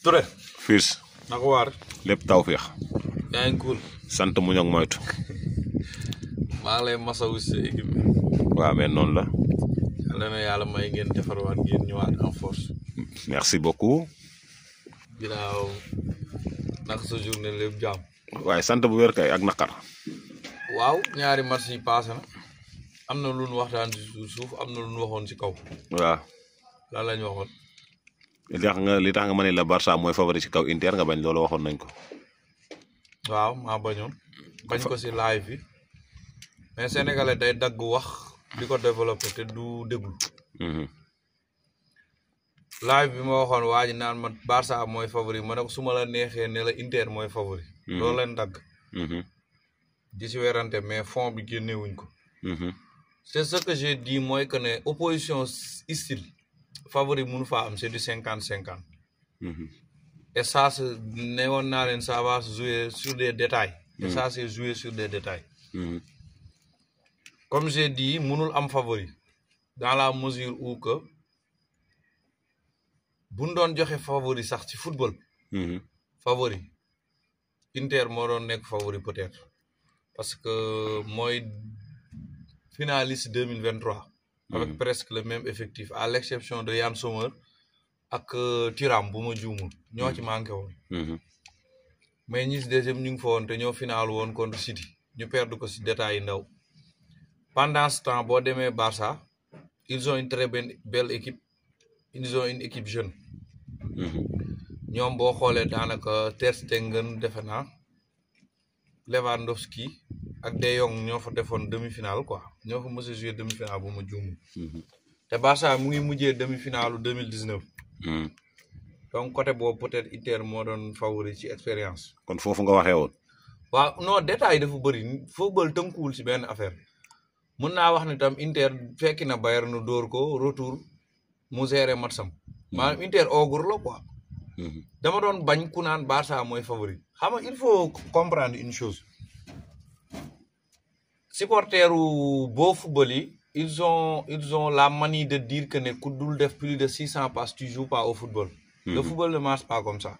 Touré. Fils. naka waar. lépp tawféex. yaa ngi cool. sant muñ ak moytu. maa ngi lay masawu si équipe bi. waaw mais noonu la. yàlla na yàlla may ngeen defarwaat ngeen ñëwaat en force. merci beaucoup. ginnaaw naka sa journée lépp jàmm. waaye sant bu wér kay ak naqar. waaw ñaari match yi passé na. am na lu ñu waxtaan ci suuf am na lu ñu waxoon ci kaw. waaw. lan la ñu waxoon. li tax nga ma ne la Barça mooy favori ci kaw Inter nga bañ loolu waxoon nañ ko. waaw maa bañoon. bañ ko ci live bi. mais sénégalais day dagg wax di ko développé te du déglu. live bi ma waxoon waa ji naan ma Barça mooy favori ma ne ko su ma la neexee ne la Inter mooy favori. loolu leen dagg. di ci werante mais fond bi génnewuñ ko. c'est ce que j'ai dit mooy que ne opposition style favori mënu faa am c'est du 50-50. et ça ne woon naa leen ça va se jouer sur des détails. et ça c'est joué sur des détails. comme j'ai dit mënul am favori dans la mesure où que buñ doon joxe favori sax ci football. favori Inter moo doon nekk favori peut-être parce que mooy finaliste 2023. avec presque le même effectif à l'exception de Yann Sommer ak Thuram bu ma juumul ñoo ci manqué woon. mais ñi si deuxième ñu ngi fa woon te ñoo final woon contre City ñu perdre ko si détails yi ndaw. pendant ce temps boo demee Barça ils ont une très belle équipe ils ont une équipe jeune. ñoom boo xoolee daanaka Ter Stegen defe naa Lewandowski ak De Jong ñoo fa defoon demi-finale quoi ñoo fa mos a joué demi-finale bu ma juumul. te Barça mu ngi mujjee demi-finale 2019. donc côté boobu peut-être Inter moo doon favori ci expérience. kon foofu nga waxee woon. waaw non détail dafa bëri football tënkuwul ci benn affaire mën naa wax ni tam Inter fekki na Bayern nu dóor ko retour mu géré matcham. maanaam Inter ogre la quoi. dama doon bañ ku naan Barça mooy favori xam nga il faut comprendre une chose. supporteru boo football yi ils ont la manie de dire que ne ku dul def plus de 600 passes tu joues pas au football. le football ne marche pas comme ça.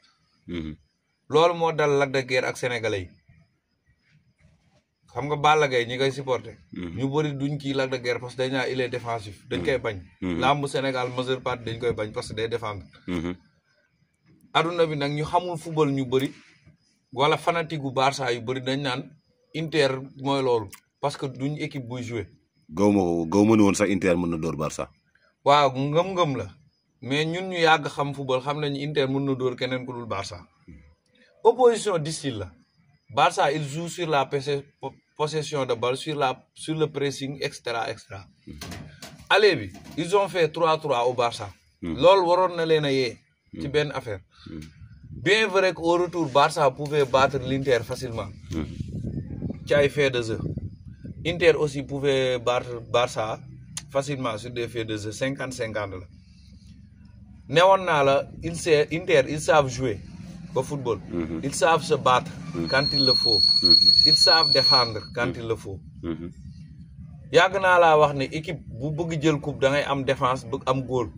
loolu moo dal Lac de Guiers ak sénégalais yi xam nga Balla Gaye ñi koy supporter. ñu bëri duñ kii Lac de Guiers parce que dañ naa il est défensif. dañ koy bañ. lamb Sénégal majeure partie dañ koy bañ parce que day défendre. aduna bi nag ñu xamul football ñu bëri wala fanatique gu Barça yu bëri dañ naan Inter mooy loolu parce que duñ équipe buy jouer. gaw ma ne woon sax Inter mën na dóor Barça. waaw ngëm-ngëm la mais ñun ñu yàgg xam football xam nañu Inter mën na dóor keneen ku dul Barça. opposition di style la Barça il joue sur la possession de balle sur le pressing extra. aller bi ils ont fait 3-3 au Barça. loolu waroon na leen a yee. ci benn affaire. bien vrai qu'au retour Barça pouvait battre l'Inter facilement. ci ay faits de jeu. Inter aussi pouvait battre Barça facilement sur des faits de jeu 50-50 la. newoon naa la Inter ils savent jouer au football. ils savent se battre. quand il le faut. ils savent défendre quand il le faut. yàgg naa laa wax ne équipe bu bëgg jël coupe da ngay am défense bëgg am góol.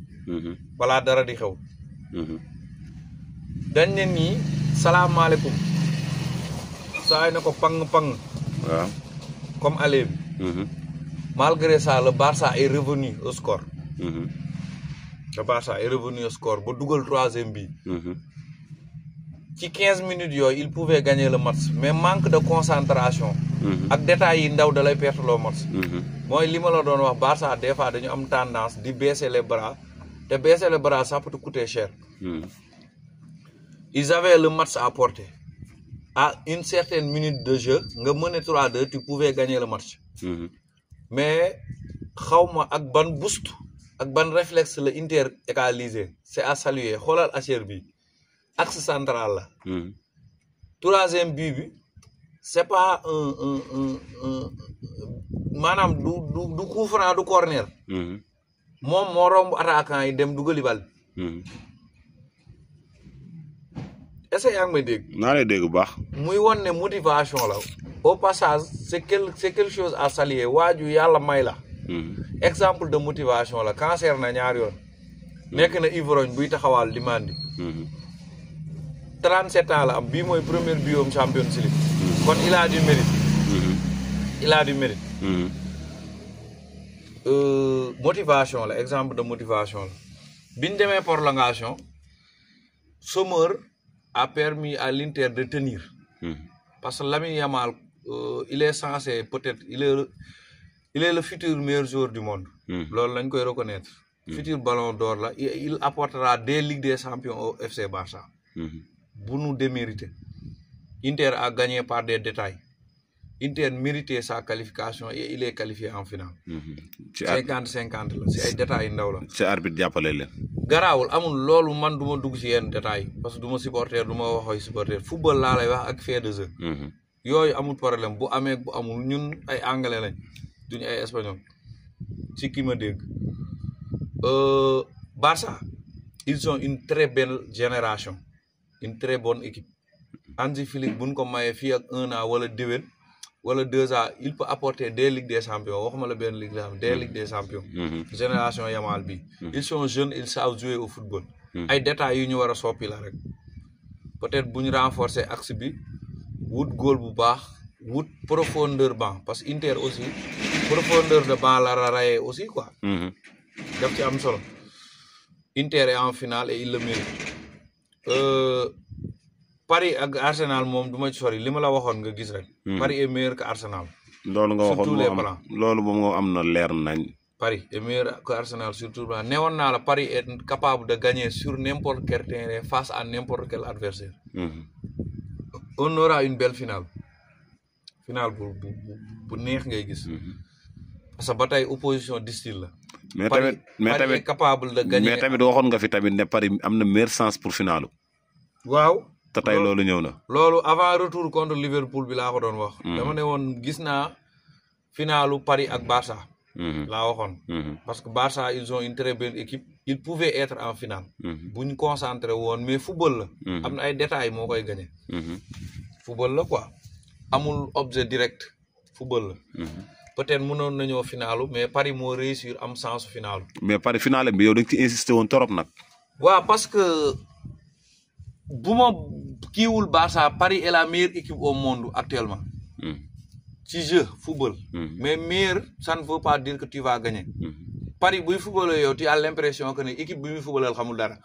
balaa dara di xew. dañ ne nii salaamaaleykum saa yi ne ko pang. waaw comme aller bi. malgré ça le Barça est revenu au score. le Barça est revenu au score ba dugal troisième bi. ci 15 minutes yooyu il pouvait gagner le match mais manque de concentration. ak détails yi ndaw da lay perte loo match. mooy li ma la doon wax Barça des fois dañu am tendance di baisser les bras te baisser les bras ça peut te coûter cher. ils avaient le match à porter à une certaine minute de jeu nga mener 3-2 tu pouvais gagner le match. mais xawma ak ban boost ak ban réflexe la Inter égaliser c'est à saluer xoolal Acer bi axe central la. troisième but bi c'est pas un maanaam du coup franc du corner. moom moo romb attaquant yi dem dugali bal. est-ce que yaa ngi may dégg. naa lay dégg bu baax. muy won ne motivation la. au passage c'est quelque chose à saluer waaju yàlla may la. exemple de motivation la cancer na ñaar yoon. nekk na ivrogne buy taxawaal di mandi. 37 ans la am bii mooy premier biom Champions League kon il a du mérite il a du mérite motivation la exemple de motivation la biñ demee prolongation Sommer a permis à l'Inter de tenir parce que Lamine Yamal il est censé peut-être il est le futur meilleur joueur du monde loolu lañ koy reconnaître futur ballon d'or là il apportera des Ligues des Champions au FC Barça bu nu démérité Inter a gagné par des détails Inter méritait sa qualification et il est qualifié en finale 50-50 la si ay détails ndaw la ci arbitre jàppale leen garaawul amul loolu man du ma dugg si yenn détails parce que du ma supporter du ma waxoy supporter football laa lay wax ak fait de jeu yooyu amul problème bu amee bu amul ñun ay anglais lañ duñu ay espagnol ci ki ma dégg Barça ils ont une très belle génération une très bonne équipe Hansi Flick buñ ko mayee fii ak 1 an wala déwén wala 2 ans il peut apporter des Ligues des Champions waxuma la benn ligue la xam des Ligues des Champions génération Yamal bi ils sont jeunes ils savent jouer au football ay détails yu ñu war a soppi la rek peut-être bu ñu renforcer axe bi wut góol bu baax wut profondeur banc parce que Inter aussi profondeur de banc la rayé aussi quoi daf ci am solo Inter est en finale et il le mérite Paris ak Arsenal moom du ma ci sori li ma la waxoon nga gis rek Paris est meilleur que Arsenal loolu nga waxoon loolu moom nga am na leer nañ Paris est meilleur que Arsenal surtout newoon naa la Paris est capable de gagner sur n'importe quel terrain face à n'importe quel adversaire on aura une belle finale bu neex ngay gis parce que ba tey opposition distil la mais tamit est capable de gagner mais tamit waxoon nga fi tamit ne Paris am na meilleure chance pour finalu waaw te tey loolu ñëw na loolu avant retour contre Liverpool bi laa ko doon wax dama ne woon gis naa finalu Paris ak Barça laa waxoon parce que Barça ils ont une très belle équipe ils pouvaient être en finale bu ñu concentré woon mais football la am na ay détails moo koy gagné football la quoi amul objet direct football la peut-être mënoon nañoo finalu mais Paris moo réussir am chance finalu mais Paris finale bi yow da nga ci insisté woon trop nag waaw parce que bu ma kiiwul Barça Paris est la meilleure équipe au monde actuellement ci jeu football mais meilleur ça ne veut pas dire que tu vas gagner Paris buy football yow tu as l'impression que ne équipe bi muy footballal xamul dara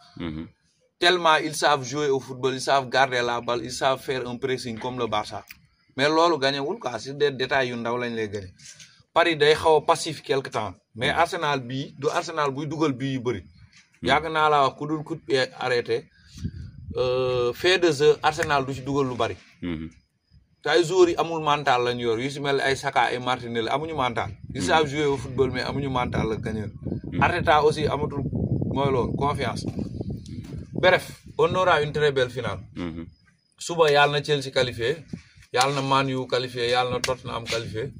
tellement ils savent jouer au football ils savent garder la balle ils savent faire un pressing comme le Barça mais loolu gagnewul quoi c'est des détails yu ndaw lañ lay gagner Paris day xaw a passif quelque temps mais Arsenal bii du Arsenal buy dugal bii yu bëri yàgg naa laa wax ku dul coup de pied arrêté fait de jeu Arsenal du ci dugal lu bari te ay joueurs yi amul mental lañ yor yu si mel ay Saka ay Martinelli amuñu mental ils savent jouer au football mais amuñu mental la gagneur Arteta aussi amatul mooy loolu confiance bref on aura une très belle finale suba yàlla na Chelsea qualifié yàlla na Man U qualifié yàlla na Tottenham qualifié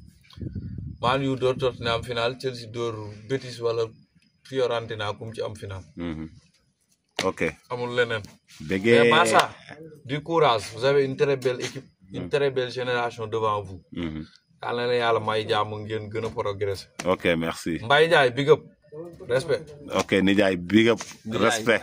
Man U door Tottenham final Chelsea door Betis wala Fiorentina kum ci am final ok amul leneen Bégué mais Barça du courage vous avez une très belle équipe une très belle génération devant vous yàlla na yàlla may jàmm ngeen gën a progresser ok merci Mbaye Ndiaye big up respect ok Nijaay big up respect